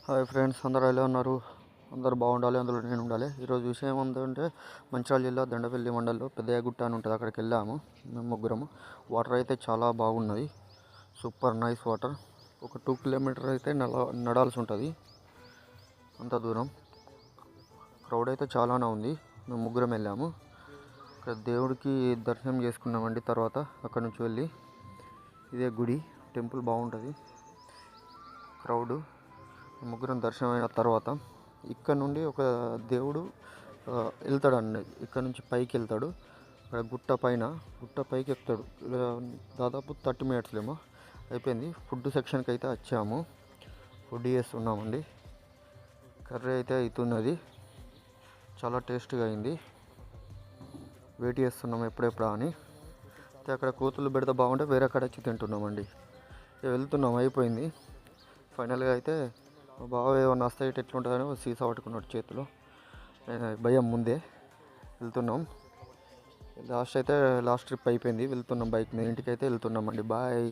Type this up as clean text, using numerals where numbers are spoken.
Hi friends, అందరూ ఎలా ఉన్నారు? అందరూ బాగుండాలి, అందులో నేను ఉండాలి. ఈరోజు విషయం ఏంటంటే మంచిర్యాల జిల్లా దండపల్లి మండలంలో పెద్దయ్యగుట్ట అని ఉంటుంది. అక్కడికి వెళ్ళాము మేము ముగ్గురము. వాటర్ అయితే చాలా బాగున్నది, సూపర్ నైస్ వాటర్. ఒక 2 కిలోమీటర్ అయితే నడాల్సి ఉంటుంది, అంత దూరం. క్రౌడ్ అయితే చాలానే ఉంది. మేము ముగ్గురం వెళ్ళాము. ఇక్కడ దేవుడికి దర్శనం చేసుకున్నామండి. తర్వాత అక్కడ నుంచి వెళ్ళి ఇదే గుడి, టెంపుల్ బాగుంటుంది. క్రౌడ్ ముగ్గురం దర్శనం అయిన తర్వాత ఇక్కడ నుండి ఒక దేవుడు వెళ్తాడండి. ఇక్కడ నుంచి పైకి వెళ్తాడు. అక్కడ గుట్ట పైకి ఎక్కుతాడు. దాదాపు 30 మినిట్స్ ఏమో అయిపోయింది. ఫుడ్ సెక్షన్కి అయితే వచ్చాము. ఫుడ్ చేస్తున్నామండి. కర్రీ అయితే అవుతున్నది, చాలా టేస్ట్గా అయింది. వెయిట్ చేస్తున్నాం ఎప్పుడెప్పుడా అని. అక్కడ కోతులు పెడితే బాగుంటే వేరే కాడ వచ్చి తింటున్నామండి. వెళ్తున్నాం, అయిపోయింది. ఫైనల్గా అయితే బాగా ఏమన్నా వస్తే ఎట్లుంటుందని సీసా పట్టుకున్నాడు చేతిలో. భయం ముందే. వెళ్తున్నాం. లాస్ట్ ట్రిప్ అయిపోయింది. వెళ్తున్నాం బైక్ మీద. ఇంటికి అయితే వెళ్తున్నామండి. బాయ్.